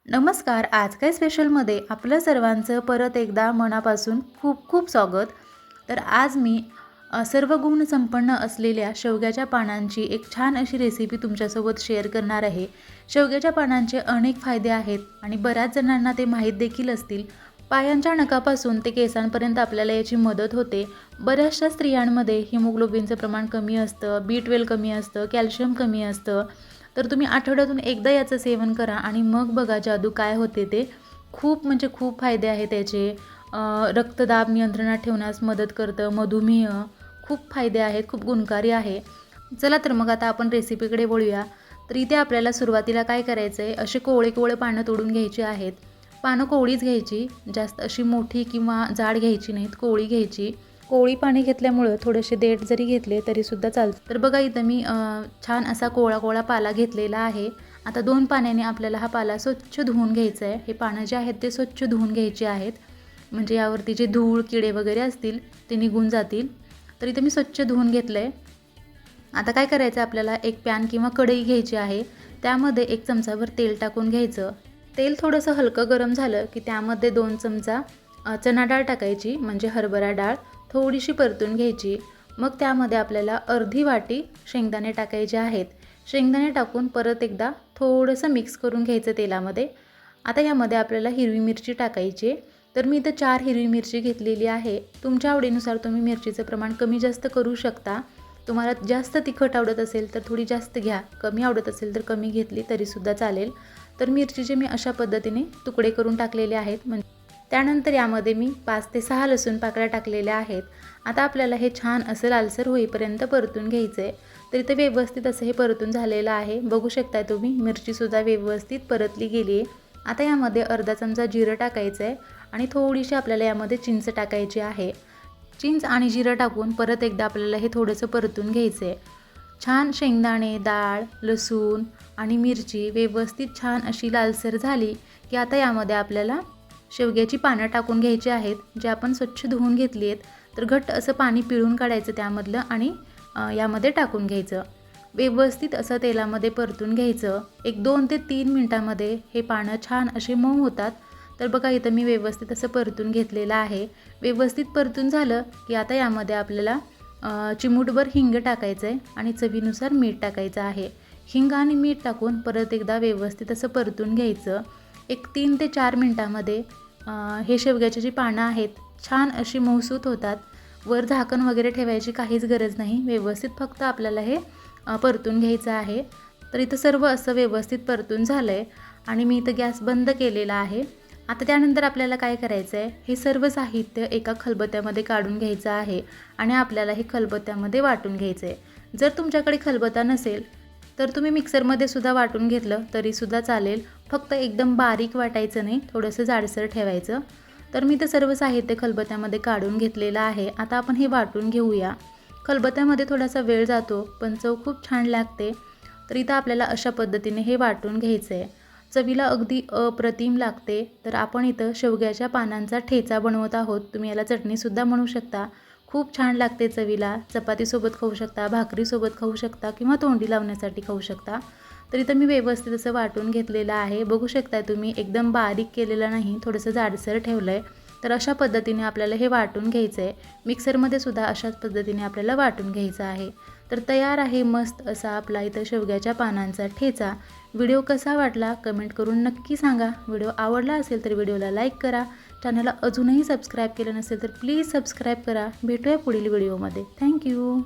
नमस्कार. आज काय स्पेशलमध्ये आपलं सर्वांचं परत एकदा मनापासून खूप खूप स्वागत. तर आज मी सर्व गुण संपन्न असलेल्या शेवग्याच्या पानांची एक छान अशी रेसिपी तुमच्यासोबत शेअर करणार आहे. शेवग्याच्या पानांचे अनेक फायदे आहेत आणि बऱ्याच जणांना ते माहीत देखील असतील. पायांच्या नखापासून ते केसांपर्यंत आपल्याला याची मदत होते. बऱ्याचशा स्त्रियांमध्ये हिमोग्लोबिनचं प्रमाण कमी असतं, B12 कमी असतं, कॅल्शियम कमी असतं. तर तुम्ही आठवड्यातून एकदा याचं सेवन करा आणि मग बघा जादू काय होते ते. खूप म्हणजे खूप फायदे आहेत त्याचे. रक्तदाब नियंत्रणात ठेवण्यास मदत करतं, मधुमेह, खूप फायदे आहेत, खूप गुणकारी आहे. चला तर मग आता आपण रेसिपीकडे वळूया. तर इथे आपल्याला सुरुवातीला काय करायचं आहे, असे कोवळे पानं तोडून घ्यायची आहेत. पानं कोवळीच घ्यायची, जास्त अशी मोठी किंवा जाड घ्यायची नाहीत, कोवळी घ्यायची. कोवळी पाने घेतल्यामुळं थोडेसे देठ जरी घेतले तरीसुद्धा चालतं. तर बघा इथं मी छान असा कोवळा पाला घेतलेला आहे. आता 2 पाण्याने आपल्याला हा पाला स्वच्छ धुवून घ्यायचा आहे. हे पानं जे आहेत ते स्वच्छ धुवून घ्यायचे आहेत, म्हणजे यावरती जे धूळ किडे वगैरे असतील ते निघून जातील. तर इथं मी स्वच्छ धुवून घेतलं आहे. आता काय करायचं, आपल्याला एक पॅन किंवा कढई घ्यायची आहे. त्यामध्ये 1 चमचाभर तेल टाकून घ्यायचं. तेल थोडंसं हलकं गरम झालं की त्यामध्ये 2 चमचा चणा डाळ टाकायची, म्हणजे हरभरा डाळ, थोडीशी परतून घ्यायची. मग त्यामध्ये आपल्याला अर्धी वाटी शेंगदाणे टाकायचे आहेत. शेंगदाणे टाकून परत एकदा थोडंसं मिक्स करून घ्यायचं तेलामध्ये. आता यामध्ये आपल्याला हिरवी मिरची टाकायची. तर मी इथं 4 हिरवी मिरची घेतलेली आहे. तुमच्या आवडीनुसार तुम्ही मिरचीचं प्रमाण कमी जास्त करू शकता. तुम्हाला जास्त तिखट आवडत असेल तर थोडी जास्त घ्या, कमी आवडत असेल तर कमी घेतली तरीसुद्धा चालेल. तर मिरचीचे मी अशा पद्धतीने तुकडे करून टाकलेले आहेत. म्हणजे त्यानंतर यामध्ये मी 5 ते 6 लसूण पाकळ्या टाकलेल्या आहेत. आता आपल्याला हे छान असं लालसर होईपर्यंत परतून घ्यायचं आहे. तर इथं व्यवस्थित असं हे परतून झालेलं आहे. बघू शकताय तुम्ही, मिरचीसुद्धा व्यवस्थित परतली गेली आहे. आता यामध्ये अर्धा चमचा जिरं टाकायचं आहे आणि थोडीशी आपल्याला यामध्ये चिंच टाकायची आहे. चिंच आणि जिरं टाकून परत एकदा आपल्याला हे थोडंसं परतून घ्यायचं आहे. छान शेंगदाणे, डाळ, लसूण आणि मिरची व्यवस्थित छान अशी लालसर झाली की आता यामध्ये आपल्याला शेवग्याची पानं टाकून घ्यायची आहेत, जे आपण स्वच्छ धुवून घेतली आहेत. तर घट्ट असं पाणी पिळून काढायचं त्यामधलं आणि यामध्ये टाकून घ्यायचं. व्यवस्थित असं तेलामध्ये परतून घ्यायचं. एक 2 ते 3 मिनटामध्ये हे पानं छान असे मऊ होतात. तर बघा इथं मी व्यवस्थित असं परतून घेतलेलं आहे. व्यवस्थित परतून झालं की आता यामध्ये आपल्याला चिमूटभर हिंग टाकायचं आहे आणि चवीनुसार मीठ टाकायचं आहे. हिंग आणि मीठ टाकून परत एकदा व्यवस्थित असं परतून घ्यायचं. एक 3 ते 4 मिनटामध्ये हे शेवग्याची जी पानं आहेत छान अशी मऊसूत होतात. वर झाकण वगैरे ठेवायची काहीच गरज नाही. व्यवस्थित फक्त आपल्याला हे परतून घ्यायचं आहे. तर इथं सर्व असं व्यवस्थित परतून झालं आहे आणि मी इथं गॅस बंद केलेला आहे. आता त्यानंतर आपल्याला काय करायचं आहे, हे सर्व साहित्य एका खलबत्त्यामध्ये काढून घ्यायचं आहे आणि आपल्याला हे खलबत्त्यामध्ये वाटून घ्यायचं आहे. जर तुमच्याकडे खलबत्ता नसेल तर तुम्ही मिक्सरमध्ये सुद्धा वाटून घेतलं तरीसुद्धा चालेल. फक्त एकदम बारीक वाटायचं नाही, थोडंसं जाडसर ठेवायचं. तर मी तर सर्व साहित्य खलबत्त्यामध्ये काढून घेतलेलं आहे. आता आपण हे वाटून घेऊया. खलबत्त्यामध्ये थोडासा वेळ जातो पण चव खूप छान लागते. तर इथं आपल्याला अशा पद्धतीने हे वाटून घ्यायचं आहे. चवीला अगदी अप्रतिम लागते. तर आपण इथं शेवग्याच्या पानांचा ठेचा बनवत आहोत. तुम्ही याला चटणीसुद्धा म्हणू शकता. खूप छान लागते चवीला. चपातीसोबत खाऊ शकता, भाकरीसोबत खाऊ शकता किंवा तोंडी लावण्यासाठी खाऊ शकता. तर इथं मी व्यवस्थित असं वाटून घेतलेलं आहे. बघू शकता तुम्ही, एकदम बारीक केलेलं नाही, थोडंसं जाडसर ठेवलं आहे. तर अशा पद्धतीने आपल्याला हे वाटून घ्यायचं आहे. मिक्सरमध्ये सुद्धा अशाच पद्धतीने आपल्याला वाटून घ्यायचं आहे. तर तयार आहे मस्त असा आपला इथं शेवग्याच्या पानांचा ठेचा. व्हिडिओ कसा वाटला कमेंट करून नक्की सांगा. व्हिडिओ आवडला असेल तर व्हिडिओला लाईक करा. चॅनलला अजूनही सबस्क्राईब केलं नसेल तर प्लीज सबस्क्राईब करा. भेटूया पुढील व्हिडिओमध्ये. थँक्यू.